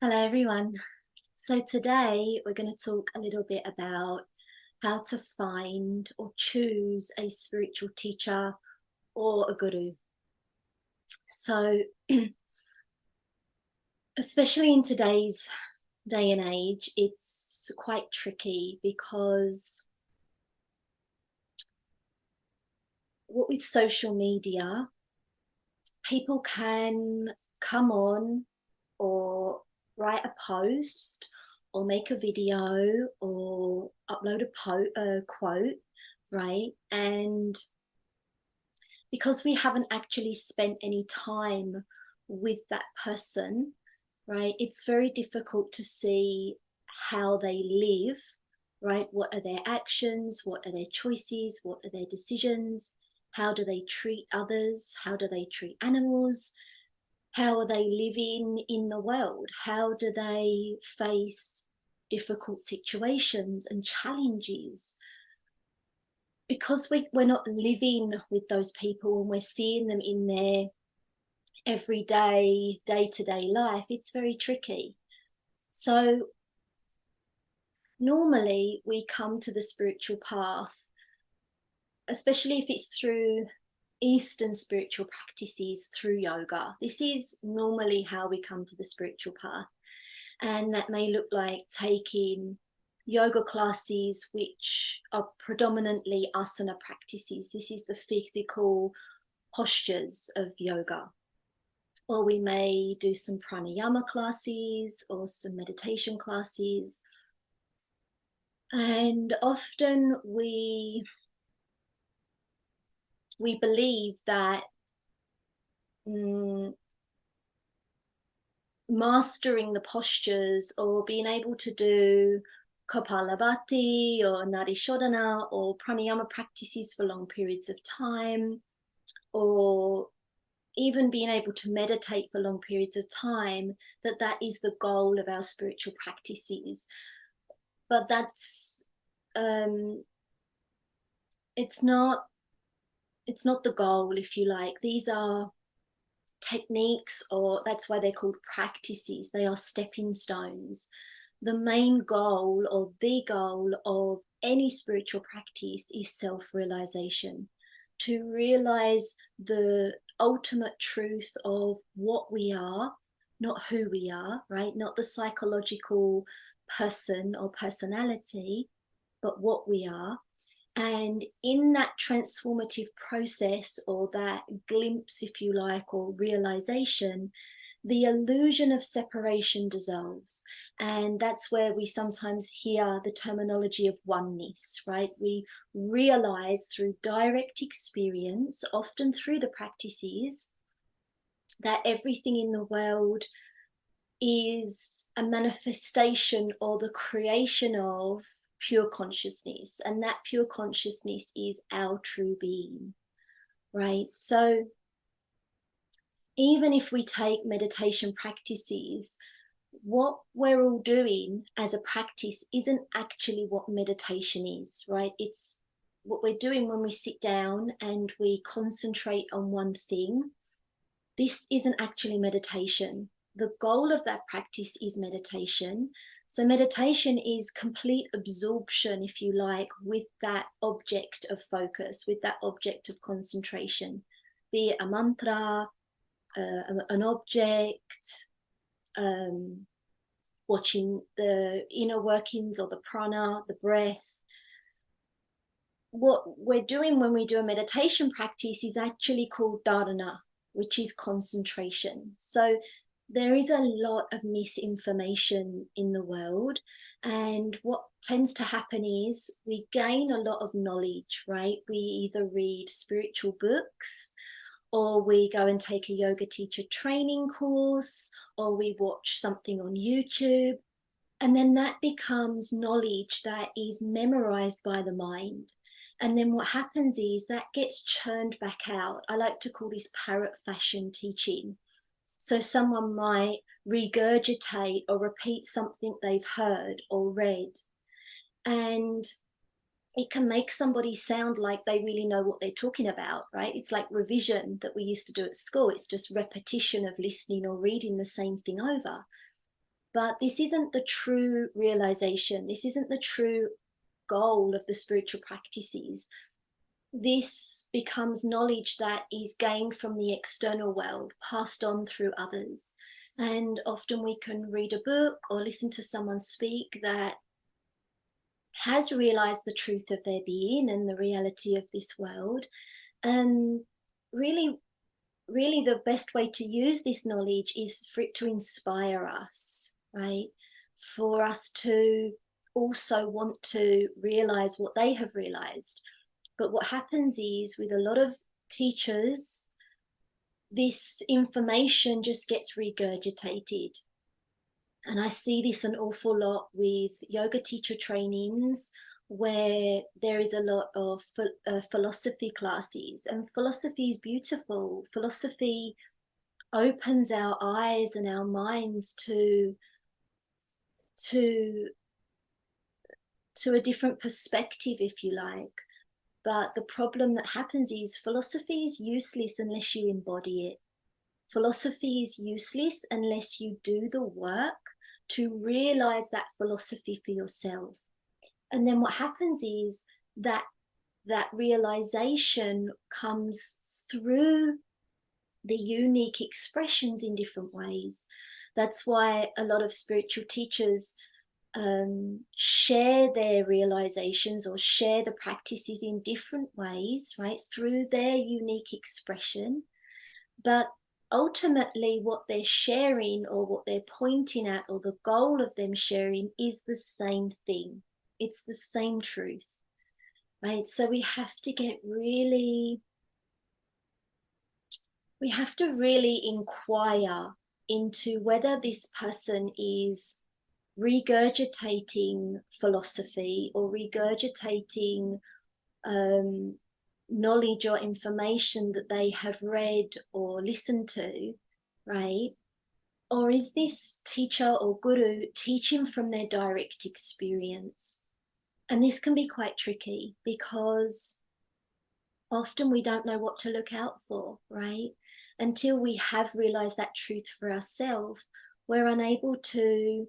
Hello everyone. So today we're going to talk a little bit about how to find or choose a spiritual teacher or a guru. So especially in today's day and age, it's quite tricky because what with social media, people can come on or write a post or make a video or upload a quote, right? And because we haven't actually spent any time with that person, right, it's very difficult to see how they live, right? What are their actions? What are their choices? What are their decisions? How do they treat others? How do they treat animals? How are they living in the world? How do they face difficult situations and challenges? Because we're not living with those people and we're seeing them in their everyday, day-to-day life, it's very tricky. So normally we come to the spiritual path, especially if it's through Eastern spiritual practices, through yoga. This is normally how we come to the spiritual path. And that may look like taking yoga classes, which are predominantly asana practices. This is the physical postures of yoga. Or we may do some pranayama classes or some meditation classes. And often we believe that mastering the postures or being able to do Kapalabhati or Nadi Shodhana or pranayama practices for long periods of time, or even being able to meditate for long periods of time, that is the goal of our spiritual practices. But that's it's not the goal, if you like. These are techniques, or that's why they're called practices. They are stepping stones. The main goal, or the goal of any spiritual practice, is self-realization, to realize the ultimate truth of what we are, not who we are, right? Not the psychological person or personality, but what we are. And in that transformative process, or that glimpse, if you like, or realization, the illusion of separation dissolves. And that's where we sometimes hear the terminology of oneness, right? We realize through direct experience, often through the practices, that everything in the world is a manifestation or the creation of pure consciousness, and that pure consciousness is our true being, right? So even if we take meditation practices, what we're all doing as a practice isn't actually what meditation is, right? It's what we're doing when we sit down and we concentrate on one thing. This isn't actually meditation. The goal of that practice is meditation. So meditation is complete absorption, if you like, with that object of focus, with that object of concentration, be it a mantra, an object, watching the inner workings or the prana, the breath. What we're doing when we do a meditation practice is actually called dharana, which is concentration. So there is a lot of misinformation in the world, and what tends to happen is we gain a lot of knowledge, right? We either read spiritual books, or we go and take a yoga teacher training course, or we watch something on YouTube, and then that becomes knowledge that is memorized by the mind. And then what happens is that gets churned back out. I like to call this parrot fashion teaching. So someone might regurgitate or repeat something they've heard or read, and it can make somebody sound like they really know what they're talking about, right? It's like revision that we used to do at school. It's just repetition of listening or reading the same thing over. But this isn't the true realization. This isn't the true goal of the spiritual practices. This becomes knowledge that is gained from the external world, passed on through others. And often we can read a book or listen to someone speak that has realized the truth of their being and the reality of this world. And really, really the best way to use this knowledge is for it to inspire us, right? For us to also want to realize what they have realized. But what happens is, with a lot of teachers, this information just gets regurgitated. And I see this an awful lot with yoga teacher trainings, where there is a lot of philosophy classes. And philosophy is beautiful. Philosophy opens our eyes and our minds to a different perspective, if you like. But the problem that happens is philosophy is useless unless you embody it. Philosophy is useless unless you do the work to realize that philosophy for yourself. And then what happens is that realization comes through the unique expressions in different ways. That's why a lot of spiritual teachers share their realizations or share the practices in different ways, right, through their unique expression. But ultimately what they're sharing, or what they're pointing at, or the goal of them sharing, is the same thing. It's the same truth, right? So we have to really inquire into whether this person is regurgitating philosophy or regurgitating knowledge or information that they have read or listened to, right? Or is this teacher or guru teaching from their direct experience? And this can be quite tricky, because often we don't know what to look out for, right? Until we have realized that truth for ourselves, we're unable to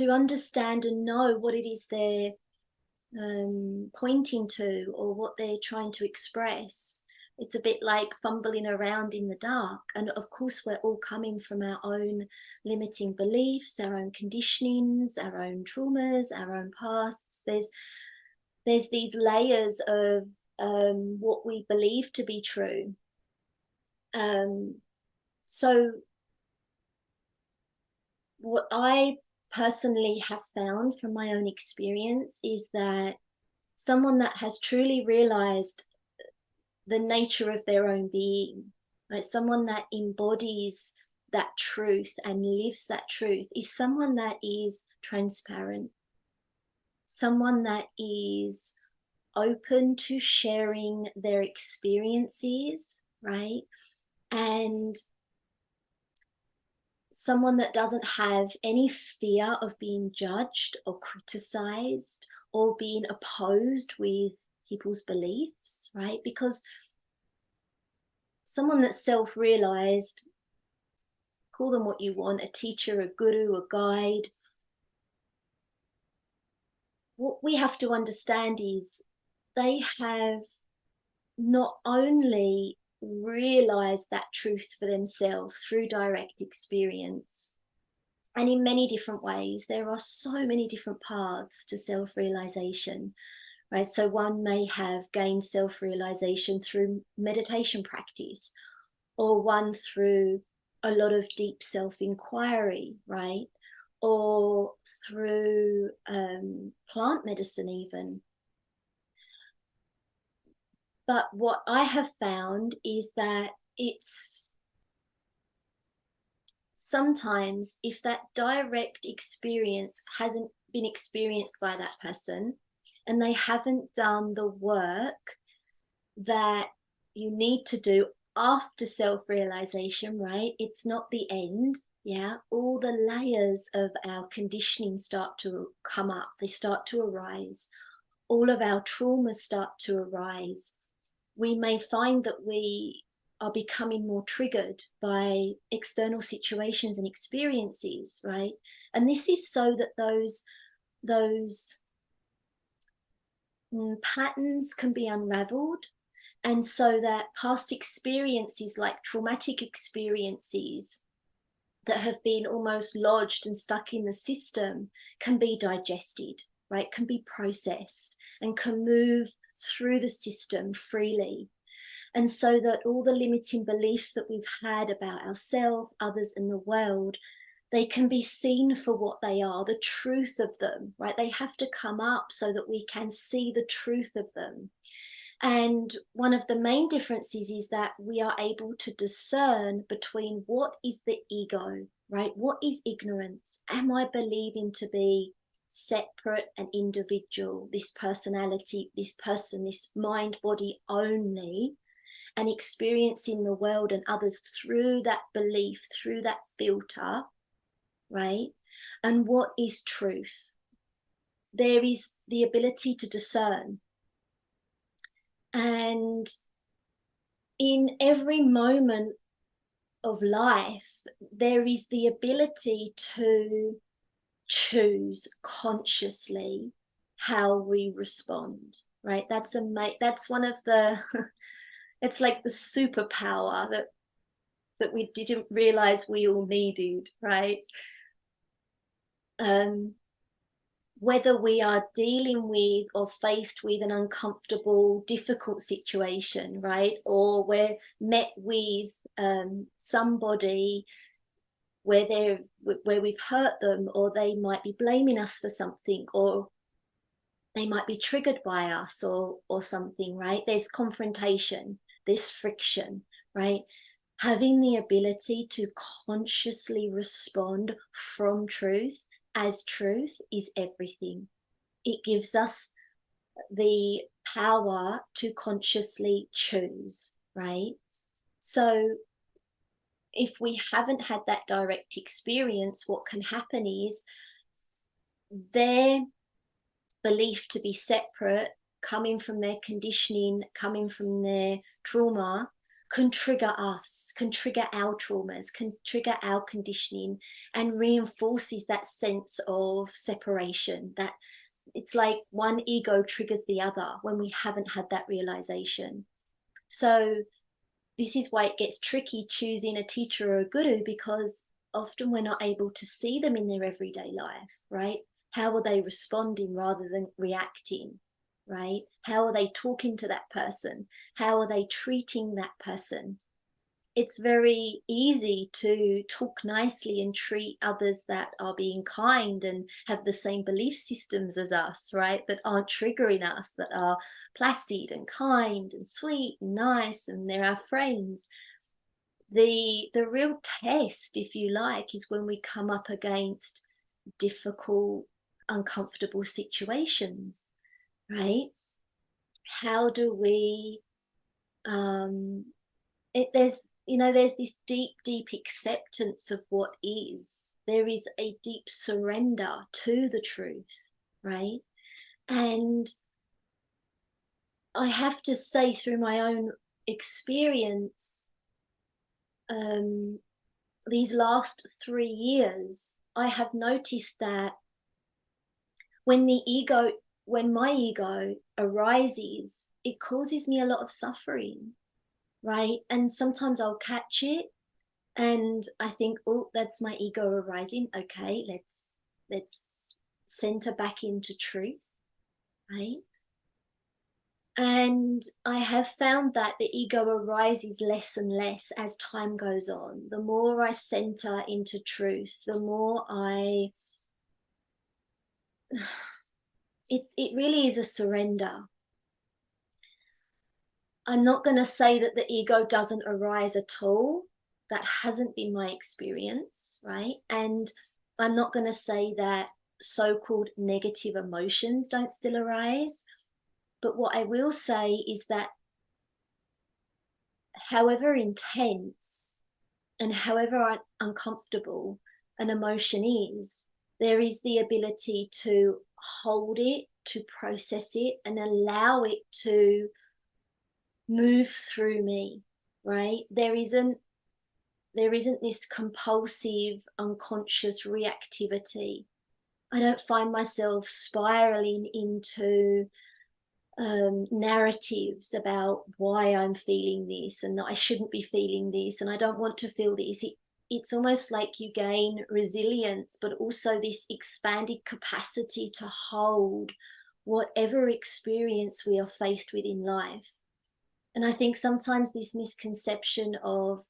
understand and know what it is they're pointing to, or what they're trying to express. It's a bit like fumbling around in the dark. And of course, we're all coming from our own limiting beliefs, our own conditionings, our own traumas, our own pasts. There's these layers of what we believe to be true. So what I personally have found from my own experience is that someone that has truly realized the nature of their own being, right, someone that embodies that truth and lives that truth, is someone that is transparent, someone that is open to sharing their experiences, right? And someone that doesn't have any fear of being judged or criticized or being opposed with people's beliefs, right? Because someone that's self-realized, call them what you want, a teacher, a guru, a guide, what we have to understand is they have not only realized that truth for themselves through direct experience, and in many different ways. There are so many different paths to self-realization, right? So one may have gained self-realization through meditation practice, or one through a lot of deep self-inquiry, right? Or through plant medicine even. But what I have found is that it's sometimes, if that direct experience hasn't been experienced by that person, and they haven't done the work that you need to do after self-realization, right? It's not the end. Yeah, all the layers of our conditioning start to come up, they start to arise. All of our traumas start to arise. We may find that we are becoming more triggered by external situations and experiences, right? And this is so that those patterns can be unraveled, and so that past experiences, like traumatic experiences that have been almost lodged and stuck in the system, can be digested, right? Can be processed and can move through the system freely. And so that all the limiting beliefs that we've had about ourselves, others, and the world, they can be seen for what they are, the truth of them, right? They have to come up so that we can see the truth of them. And one of the main differences is that we are able to discern between what is the ego, right? What is ignorance? Am I believing to be separate and individual, this personality, this person, this mind, body only, and experiencing the world and others through that belief, through that filter, right? And what is truth? There is the ability to discern. And in every moment of life, there is the ability to choose consciously how we respond, right? That's one of the it's like the superpower that we didn't realize we all needed, right? Whether we are dealing with or faced with an uncomfortable, difficult situation, right? Or we're met with somebody where we've hurt them, or they might be blaming us for something, or they might be triggered by us or something, right? There's confrontation, there's friction, right? Having the ability to consciously respond from truth as truth is everything. It gives us the power to consciously choose, right? So if we haven't had that direct experience, what can happen is their belief to be separate, coming from their conditioning, coming from their trauma, can trigger us, can trigger our traumas, can trigger our conditioning, and reinforces that sense of separation. That it's like one ego triggers the other when we haven't had that realization. So this is why it gets tricky choosing a teacher or a guru, because often we're not able to see them in their everyday life, right? How are they responding rather than reacting, right? How are they talking to that person? How are they treating that person? It's very easy to talk nicely and treat others that are being kind and have the same belief systems as us, right? That aren't triggering us, that are placid and kind and sweet and nice, and they're our friends. The real test, if you like, is when we come up against difficult, uncomfortable situations, right? How do we there's this deep acceptance of what is. There is a deep surrender to the truth, right? And I have to say, through my own experience, these last 3 years, I have noticed that when my ego arises, it causes me a lot of suffering, right? And sometimes I'll catch it and I think, oh, that's my ego arising. Okay, let's center back into truth, right? And I have found that the ego arises less and less as time goes on. The more I center into truth, the more it really is a surrender. I'm not going to say that the ego doesn't arise at all. That hasn't been my experience, right? And I'm not going to say that so-called negative emotions don't still arise. But what I will say is that however intense and however uncomfortable an emotion is, there is the ability to hold it, to process it, and allow it to move through me, right? There isn't this compulsive, unconscious reactivity. I don't find myself spiraling into narratives about why I'm feeling this and that I shouldn't be feeling this and I don't want to feel this. It's almost like you gain resilience, but also this expanded capacity to hold whatever experience we are faced with in life. And I think sometimes this misconception of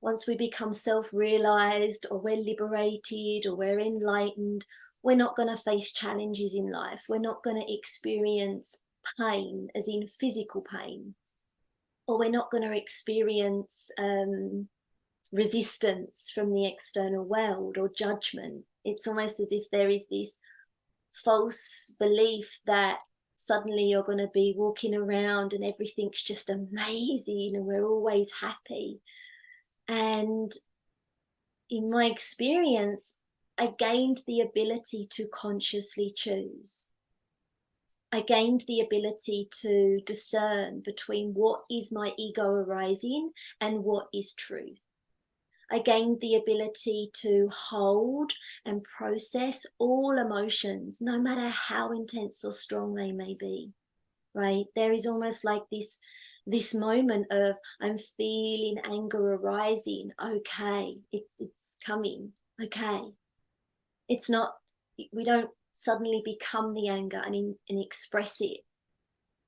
once we become self-realized or we're liberated or we're enlightened, we're not going to face challenges in life. We're not going to experience pain, as in physical pain, or we're not going to experience resistance from the external world or judgment. It's almost as if there is this false belief that suddenly you're going to be walking around and everything's just amazing and we're always happy. And in my experience, I gained the ability to consciously choose. I gained the ability to discern between what is my ego arising and what is truth. I gained the ability to hold and process all emotions, no matter how intense or strong they may be, right? There is almost like this moment of I'm feeling anger arising. Okay, it's coming. Okay. It's not, we don't suddenly become the anger and express it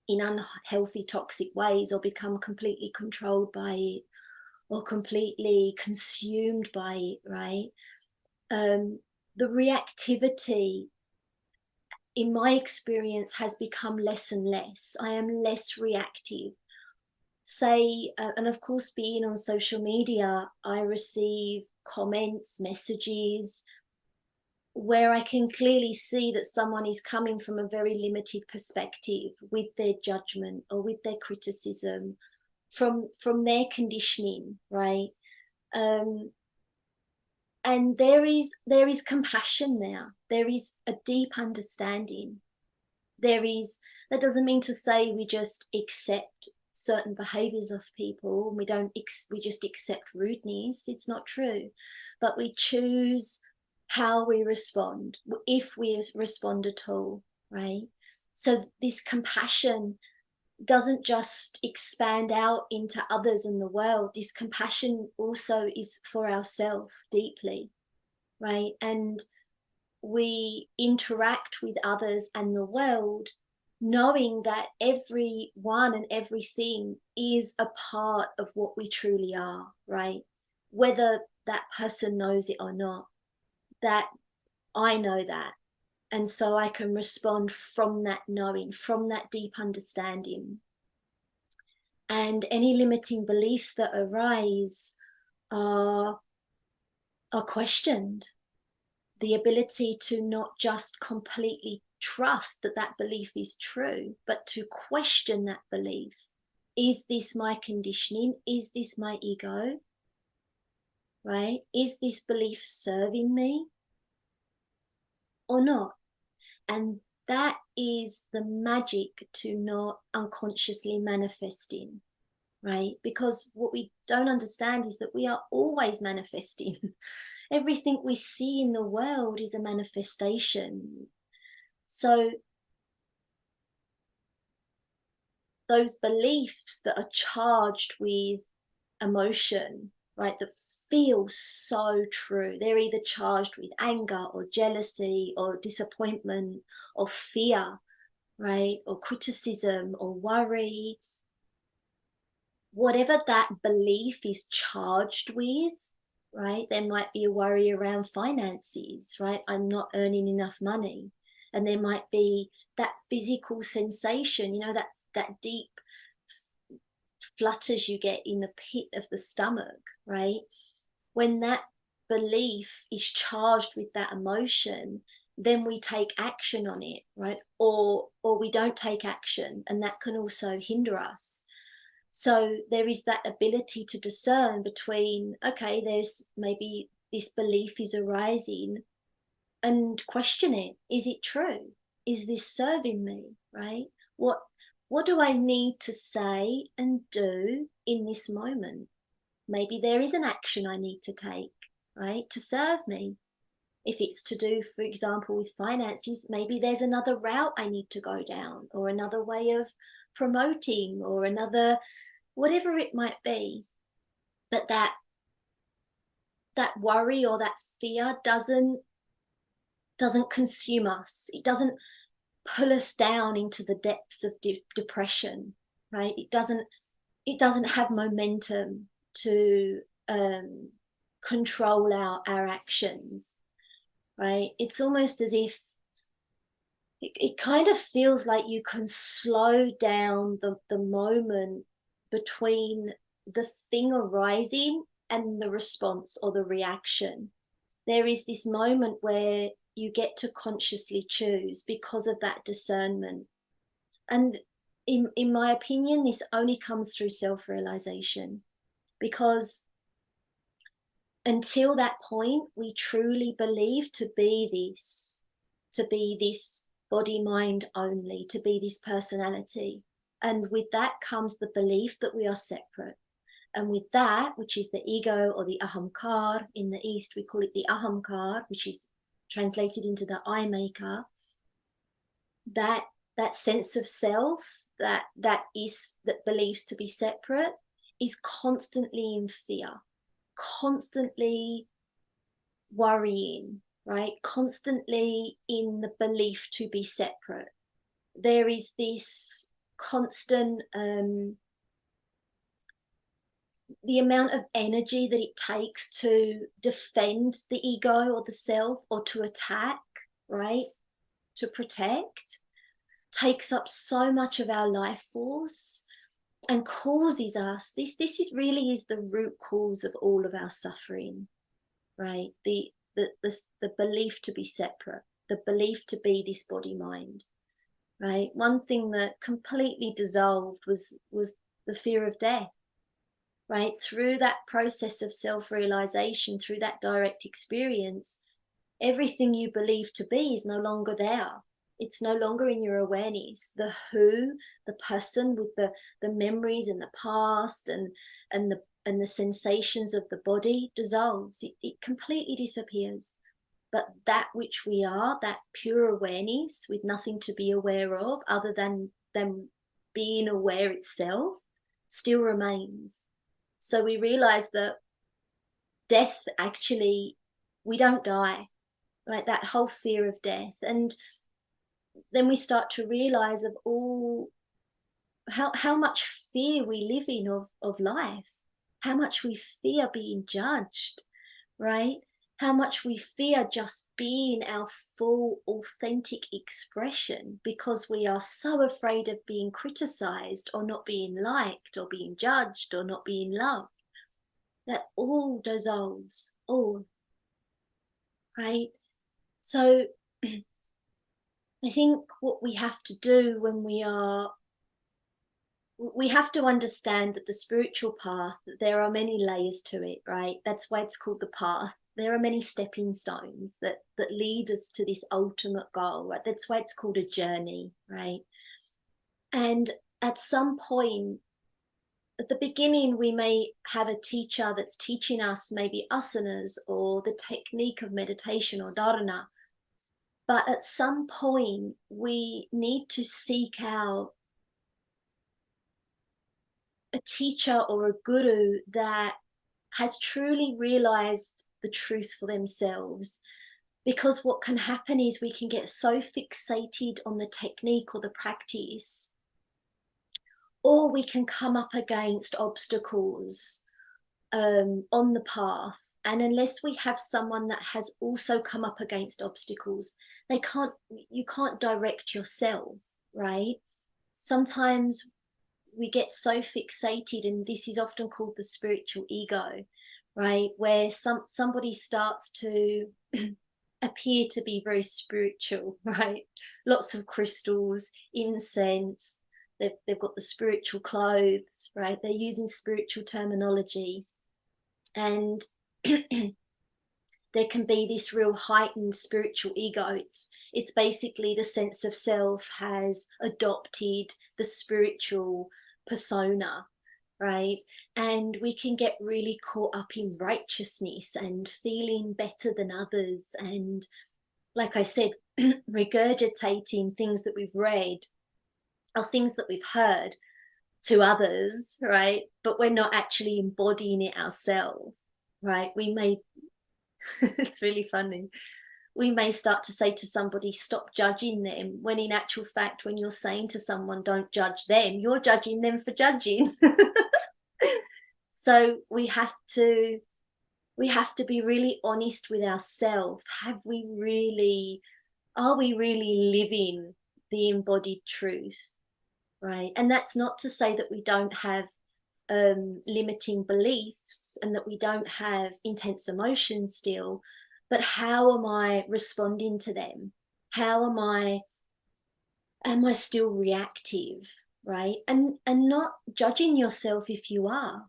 in unhealthy, toxic ways or become completely controlled by it or completely consumed by it, right? The reactivity, in my experience, has become less and less. I am less reactive. And of course, being on social media, I receive comments, messages, where I can clearly see that someone is coming from a very limited perspective with their judgment or with their criticism, from their conditioning, right? And there is compassion there. There is a deep understanding. That doesn't mean to say we just accept certain behaviors of people. We just accept rudeness. It's not true. But we choose how we respond, if we respond at all, right? So this compassion doesn't just expand out into others in the world. This compassion also is for ourselves deeply, right? And we interact with others and the world knowing that everyone and everything is a part of what we truly are, right? Whether that person knows it or not, that I know that. And so I can respond from that knowing, from that deep understanding. And any limiting beliefs that arise are questioned. The ability to not just completely trust that that belief is true, but to question that belief. Is this my conditioning? Is this my ego? Right? Is this belief serving me or not? And that is the magic to not unconsciously manifesting, right? Because what we don't understand is that we are always manifesting. Everything we see in the world is a manifestation. So those beliefs that are charged with emotion, right, that feel so true, they're either charged with anger or jealousy or disappointment or fear, right, or criticism or worry. Whatever that belief is charged with, right, there might be a worry around finances, right? I'm not earning enough money. And there might be that physical sensation, that deep flutters you get in the pit of the stomach, right? When that belief is charged with that emotion, then we take action on it, right? Or we don't take action, and that can also hinder us. So there is that ability to discern between, okay, there's maybe this belief is arising, and question it. Is it true? Is this serving me, right? What what do I need to say and do in this moment? Maybe there is an action I need to take, right, to serve me. If it's to do, for example, with finances, maybe there's another route I need to go down, or another way of promoting, or another, whatever it might be. But that worry or that fear doesn't consume us. It doesn't pull us down into the depths of depression, right? It doesn't have momentum to control our actions, right? It's almost as if it kind of feels like you can slow down the moment between the thing arising and the response or the reaction. There is this moment where you get to consciously choose because of that discernment. And in my opinion, this only comes through self-realization, because until that point, we truly believe to be this body, mind only, to be this personality. And with that comes the belief that we are separate. And with that, which is the ego or the ahamkar, in the East, we call it the ahamkar, which is translated into the I maker, that sense of self, that believes to be separate, is constantly in fear, constantly worrying, right? Constantly in the belief to be separate. There is this constant, the amount of energy that it takes to defend the ego or the self, or to attack, right? To protect, takes up so much of our life force and causes us, this really is the root cause of all of our suffering, right? The belief to be separate, the belief to be this body mind, right? One thing that completely dissolved was the fear of death, right? Through that process of self-realization, through that direct experience, everything you believe to be is no longer there. It's no longer in your awareness. The who, the person with the memories and the past and the sensations of the body dissolves. It completely disappears. But that which we are, that pure awareness with nothing to be aware of other than being aware itself, still remains. So we realize that death, actually, we don't die, right? That whole fear of death. And then we start to realize of all how much fear we live in of life, how much we fear being judged, right? How much we fear just being our full authentic expression, because we are so afraid of being criticized or not being liked or being judged or not being loved. That all dissolves, all, right? So I think what we have to do when we have to understand that the spiritual path, there are many layers to it, right? That's why it's called the path. There are many stepping stones that lead us to this ultimate goal, right? That's why it's called a journey, right? And at some point, at the beginning, we may have a teacher that's teaching us maybe asanas or the technique of meditation or dharana. But at some point, we need to seek out a teacher or a guru that has truly realized the truth for themselves. Because what can happen is we can get so fixated on the technique or the practice, or we can come up against obstacles on the path. And unless we have someone that has also come up against obstacles, you can't direct yourself, right? Sometimes we get so fixated, and this is often called the spiritual ego, right? Where somebody starts to appear to be very spiritual, right? Lots of crystals, incense, they've got the spiritual clothes, right? They're using spiritual terminology. And there can be this real heightened spiritual ego. It's basically the sense of self has adopted the spiritual persona, right? And we can get really caught up in righteousness and feeling better than others, and like I said, regurgitating things that we've read or things that we've heard to others, right? But we're not actually embodying it ourselves, right? We may, it's really funny, we may start to say to somebody, stop judging them, when in actual fact, when you're saying to someone, don't judge them, you're judging them for judging. So we have to be really honest with ourselves. Are we really living the embodied truth, right? And that's not to say that we don't have limiting beliefs and that we don't have intense emotions still, but how am I responding to them? How am I still reactive, right? And not judging yourself if you are,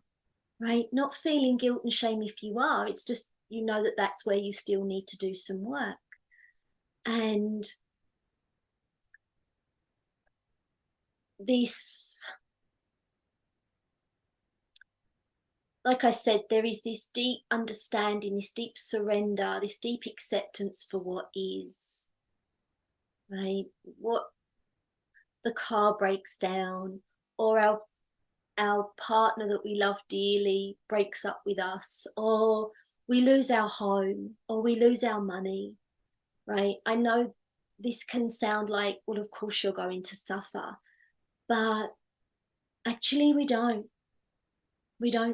right? Not feeling guilt and shame if you are. It's just, you know, that that's where you still need to do some work. And this, like I said, there is this deep understanding, this deep surrender, this deep acceptance for what is, right? What the car breaks down, or our partner that we love dearly breaks up with us, or we lose our home, or we lose our money, right? I know this can sound like, well, of course you're going to suffer, but actually we don't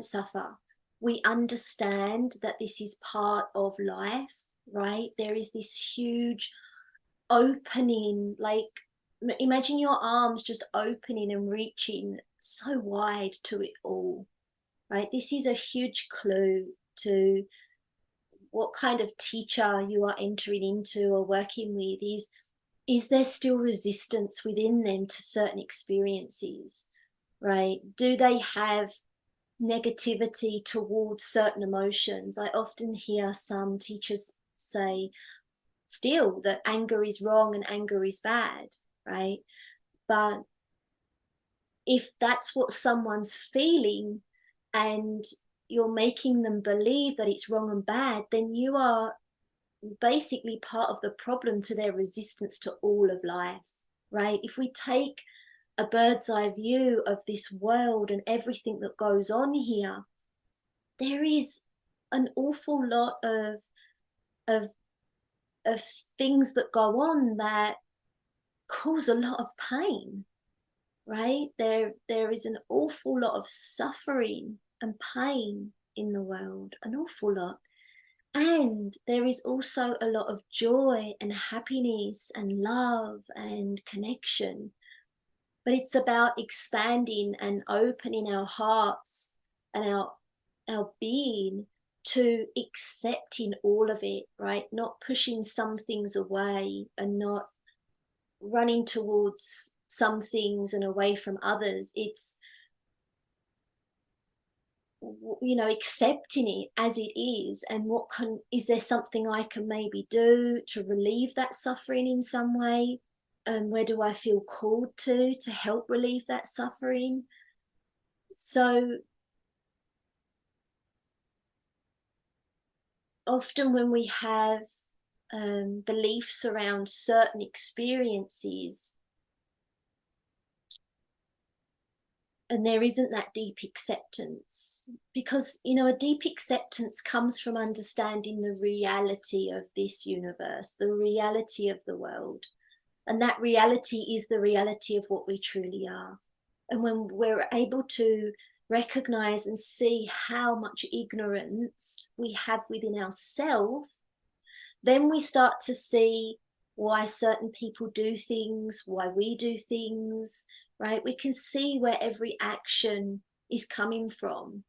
suffer. We understand that this is part of life, right? There is this huge opening, like imagine your arms just opening and reaching so wide to it all, right? This is a huge clue to what kind of teacher you are entering into or working with. Is there still resistance within them to certain experiences, right? Do they have negativity towards certain emotions? I often hear some teachers say still that anger is wrong and anger is bad, right? But if that's what someone's feeling and you're making them believe that it's wrong and bad, then you are basically part of the problem to their resistance to all of life, right? If we take a bird's eye view of this world and everything that goes on here, there is an awful lot of things that go on that cause a lot of pain, right? There is an awful lot of suffering and pain in the world, an awful lot. And there is also a lot of joy and happiness and love and connection. But it's about expanding and opening our hearts and our being to accepting all of it, right? Not pushing some things away and not running towards some things and away from others. It's, you know, accepting it as it is, and is there something I can maybe do to relieve that suffering in some way? And where do I feel called to help relieve that suffering? So often when we have beliefs around certain experiences, and there isn't that deep acceptance, because, you know, a deep acceptance comes from understanding the reality of this universe, the reality of the world. And that reality is the reality of what we truly are. And when we're able to recognize and see how much ignorance we have within ourselves, then we start to see why certain people do things, why we do things, right? We can see where every action is coming from,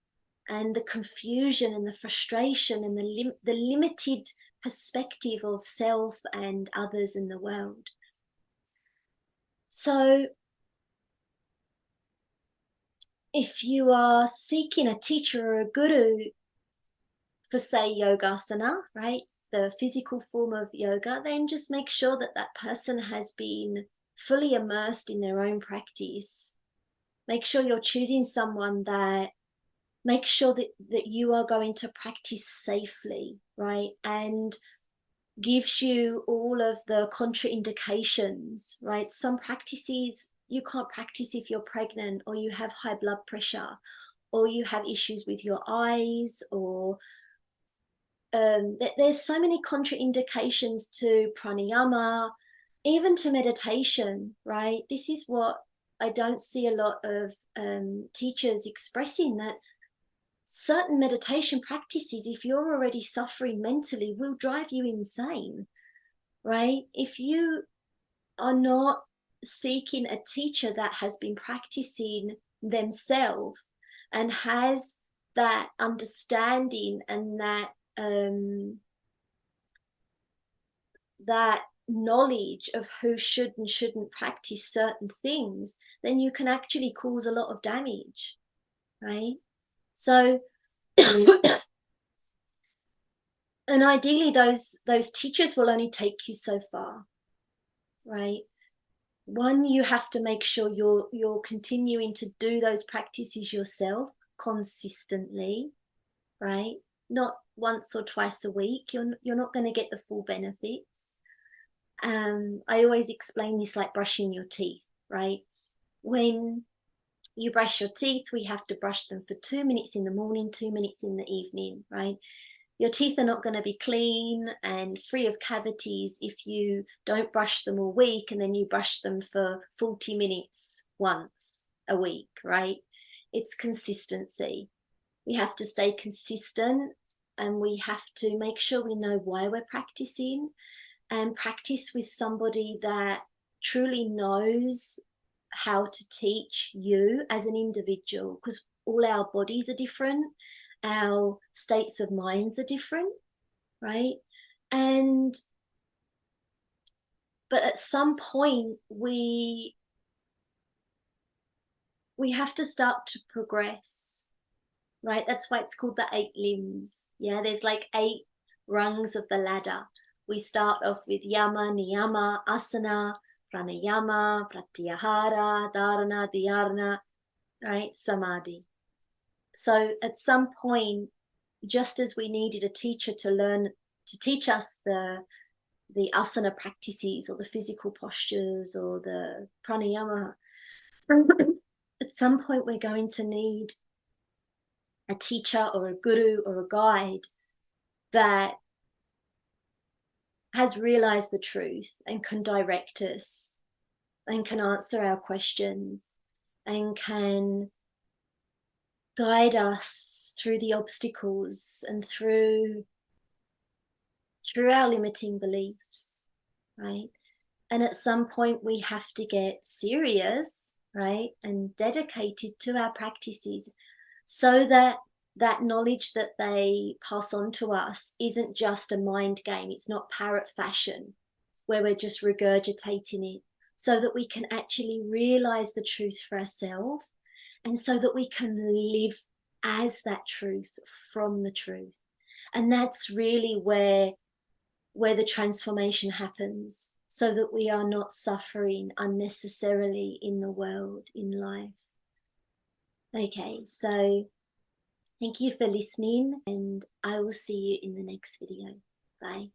and the confusion and the frustration and the limited perspective of self and others in the world. So if you are seeking a teacher or a guru for, say, yogasana, right, the physical form of yoga, then just make sure that that person has been fully immersed in their own practice, make sure you're choosing someone that makes sure that you are going to practice safely, right? And gives you all of the contraindications, right? Some practices you can't practice if you're pregnant, or you have high blood pressure, or you have issues with your eyes, or there's so many contraindications to pranayama, even to meditation, right? This is what I don't see a lot of teachers expressing, that certain meditation practices, if you're already suffering mentally, will drive you insane, right? If you are not seeking a teacher that has been practicing themselves and has that understanding and that knowledge of who should and shouldn't practice certain things, then you can actually cause a lot of damage, right? So and ideally those teachers will only take you so far, right? One, you have to make sure you're continuing to do those practices yourself consistently, right? Not once or twice a week. You're not going to get the full benefits. I always explain this like brushing your teeth, right? When you brush your teeth, we have to brush them for 2 minutes in the morning, 2 minutes in the evening, right? Your teeth are not going to be clean and free of cavities if you don't brush them all week and then you brush them for 40 minutes once a week, right? It's consistency. We have to stay consistent, and we have to make sure we know why we're practicing, and practice with somebody that truly knows how to teach you as an individual, because all our bodies are different, our states of minds are different, right? But at some point we have to start to progress, right? That's why it's called the 8 limbs. Yeah, there's like 8 rungs of the ladder. We start off with yama, niyama, asana, pranayama, pratyahara, dharana, dhyana, right? Samadhi. So at some point, just as we needed a teacher to teach us the asana practices, or the physical postures, or the pranayama, at some point we're going to need a teacher or a guru or a guide that has realized the truth and can direct us and can answer our questions and can guide us through the obstacles and through our limiting beliefs, right? And at some point we have to get serious, right, and dedicated to our practices, so that that knowledge that they pass on to us isn't just a mind game. It's not parrot fashion where we're just regurgitating it, so that we can actually realize the truth for ourselves, and so that we can live as that truth, from the truth. And that's really where the transformation happens, so that we are not suffering unnecessarily in the world, in life. Okay, so thank you for listening, and I will see you in the next video. Bye.